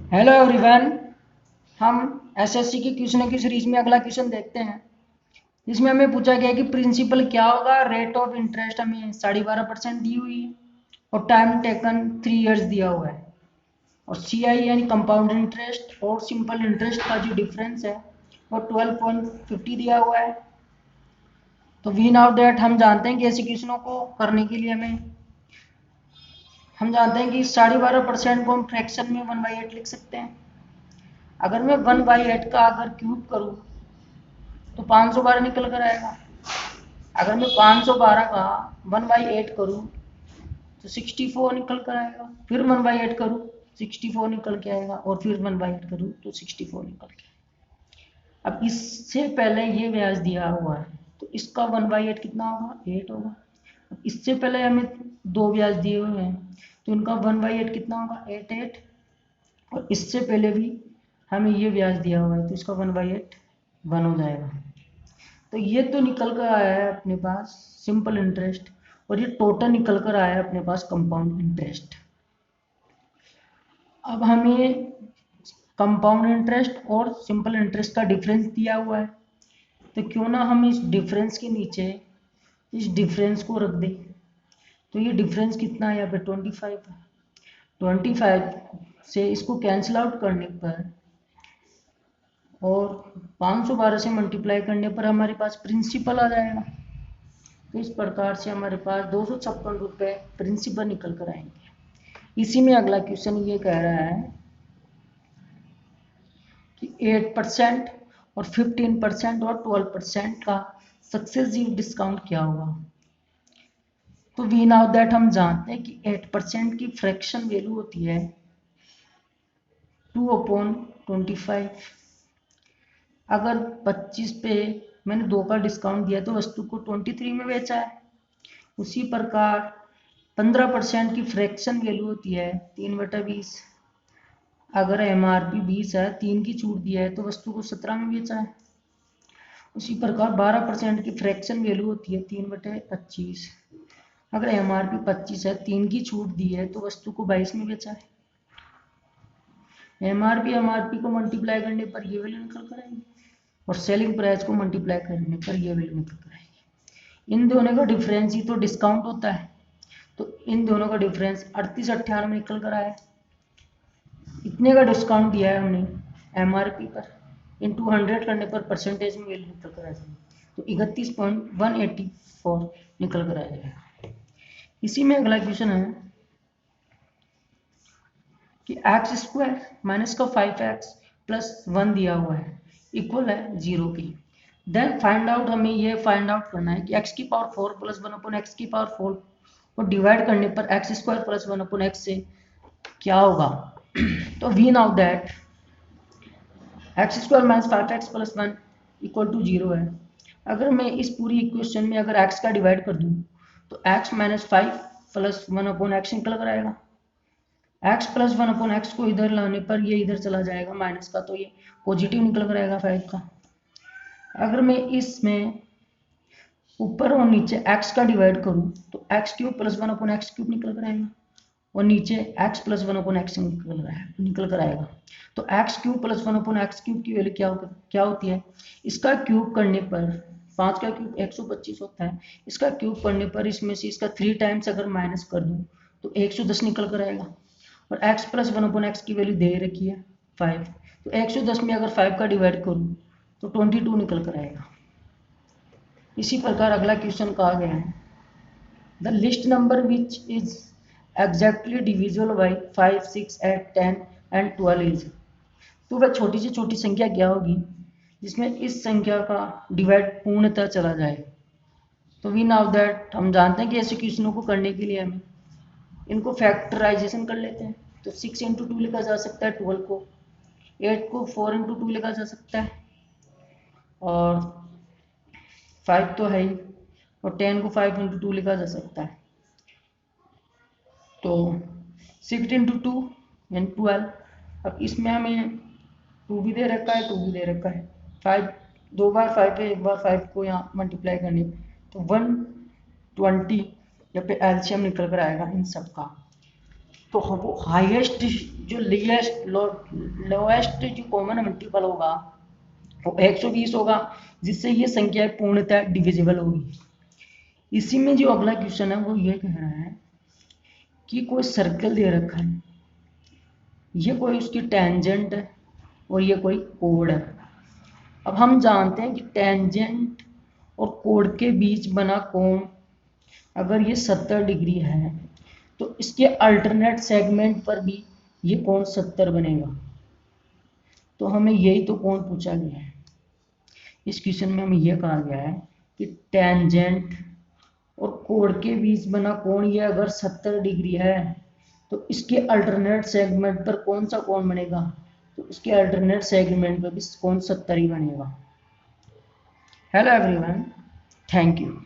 Hello everyone. हम SSC की question की सीरीज में अगला क्वेश्चन देखते हैं। इसमें हमें पूछा गया कि प्रिंसिपल क्या होगा। रेट ऑफ इंटरेस्ट हमें 12.5% दी हुई है और टाइम टेकन 3 इयर्स दिया हुआ है। और सीआई यानी कंपाउंड इंटरेस्ट और सिंपल इंटरेस्ट का जो डिफरेंस है वो 12.50 दिया हुआ है। तो वी नाउ दैट हम जानते हैं कि ऐसे क्वेश्चनों को करने के लिए हम जानते हैं कि 12.5% को हम फ्रैक्शन में 1/8 लिख सकते हैं। अगर मैं 1/8 का अगर क्यूब करूँ तो 512 निकल कर आएगा। अगर मैं 512 का 1/8 करूँ तो 64 निकल कर आएगा। फिर 1/8 करूँ 64 निकल के आएगा और फिर 1/8 करूँ तो 64 निकल के आएगा। अब इससे पहले ये ब्याज दिया हुआ है तो इसका 1/8 कितना होगा 8 होगा। अब इससे पहले हमें दो ब्याज दिए हुए हैं तो इनका 1/8 कितना होगा 8 और इससे पहले भी हमें ये ब्याज दिया हुआ है तो इसका 1/8 1 हो जाएगा। तो ये तो निकल कर आया है अपने पास सिंपल इंटरेस्ट और ये टोटल निकल कर आया है अपने पास कंपाउंड इंटरेस्ट। अब हमें कंपाउंड इंटरेस्ट और सिंपल इंटरेस्ट का डिफरेंस दिया हुआ है तो क्यों ना हम इस डिफरेंस के नीचे इस डिफरेंस को रख दें। तो ये डिफरेंस कितना है यहाँ पे 25 है। 25 से इसको कैंसिल आउट करने पर और 512 से मल्टीप्लाई करने पर हमारे पास प्रिंसिपल आ जाएगा। तो इस प्रकार से हमारे पास 256 रुपये प्रिंसिपल निकल कर आएंगे। इसी में अगला क्वेश्चन ये कह रहा है कि 8% और 15% और 12% का सक्सेसिव डिस्काउंट क्या होगा। तो वी नाउ दैट हम जानते हैं कि 8% की फ्रैक्शन वैल्यू होती है 2/25। अगर 25 पे मैंने 2 का डिस्काउंट दिया तो वस्तु को 23 में बेचा है। उसी प्रकार 15% की फ्रैक्शन वैल्यू होती है 3/20। अगर एमआरपी 20 है 3 की छूट दिया है तो वस्तु को 17 में बेचा है। उसी प्रकार 12% की फ्रैक्शन वैल्यू होती है 3/25। अगर एमआरपी 25 है 3 की छूट दी है तो वस्तु को 22 में बेचा है। एमआरपी को मल्टीप्लाई करने पर ये वैल्यू निकल कर आएगी और सेलिंग प्राइस को मल्टीप्लाई करने पर ये वैल्यू निकल कर आएगी। इन दोनों का डिफरेंस ही तो डिस्काउंट होता है तो इन दोनों का डिफरेंस 3898 निकल कर आया। इतने का डिस्काउंट दिया है हमने एमआरपी पर इंटू 100 करने पर परसेंटेज में वैल्यू निकल कर आ जाएगी तो 31.184 निकल कर आ जाएगा। इसी में अगला क्वेश्चन है कि x² माइनस का 5x प्लस 1 दिया हुआ है इक्वल है 0 की। देन फाइंड आउट हमें ये फाइंड आउट करना है कि x⁴ प्लस 1/x⁴ को डिवाइड करने पर x² प्लस 1/x से क्या होगा। तो we now that x² minus 5x plus 1 equal to 0 है। अगर मैं इस पूरी इक्वेशन में अगर x का डिवाइड कर दूं तो x माइनस 5 प्लस 1/x निकल कर आएगा। x प्लस 1/x को इधर लाने पर ये इधर चला जाएगा माइनस का तो ये पॉजिटिव निकल कर आएगा 5 का। अगर मैं इसमें ऊपर और नीचे x का डिवाइड करूं तो x³ प्लस 1/x³ निकल कर आएगा और नीचे x प्लस 1/x निकल कर आएगा। तो x³ प्लस 1/x³ की वैल्यू क्या होती है। इसका क्यूब करने पर 5 का क्यूब 125 होता है। इसका क्यूब करने पर इसमें से इसका 3 टाइम्स अगर माइनस कर दूं तो 110 निकल कर आएगा और x प्लस 1/x की वैल्यू दे रखी है 5। तो 110 में अगर 5 का डिवाइड करूं तो 22 निकल कर आएगा। इसी प्रकार अगला क्वेश्चन कहा गया है the list number which is exactly divisible by 5, 6, 8, 10 and 12 is. तो वह छोटी से छोटी संख्या क्या होगी जिसमें इस संख्या का डिवाइड पूर्णतः चला जाए। तो वी नाउ दैट हम जानते हैं कि ऐसे क्वेश्चनों को करने के लिए हमें इनको फैक्टराइजेशन कर लेते हैं। तो 6 इंटू 2 लिखा जा सकता है 12 को, 8 को 4 इंटू 2 लिखा जा सकता है और 5 तो है ही और 10 को 5 इंटू 2 लिखा जा सकता है। तो 6 इंटू 2 यानी 12। अब इसमें हमें 2 भी दे रखा है 2 भी दे रखा है। 5 दो बार 5 है एक बार 5 को यहाँ मल्टीप्लाई करने तो 120 यहाँ पे एलसीएम निकल कर आएगा इन सब का। तो वो हाईएस्ट जो लोएस्ट जो कॉमन मल्टीपल होगा वो 120 होगा, जिससे ये संख्या पूर्णतः डिविजिबल होगी। इसी में जो अगला क्वेश्चन है वो ये कह रहा है कि कोई सर्कल दे रखा है, ये कोई उसकी टेंजेंट है और ये कोई कोड है। अब हम जानते हैं कि टेंजेंट और कोड के बीच बना कोण अगर ये 70 डिग्री है तो इसके अल्टरनेट सेगमेंट पर भी ये कोण 70 बनेगा। तो हमें यही तो कोण पूछा गया है। इस क्वेश्चन में हमें यह कहा गया है कि टेंजेंट और कोड के बीच बना कोण ये अगर 70 डिग्री है तो इसके अल्टरनेट सेगमेंट पर कौन सा कोण बनेगा, तो इसके अल्टरनेट सेगमेंट पर भी कोण 70 ही बनेगा। Hello everyone, thank you.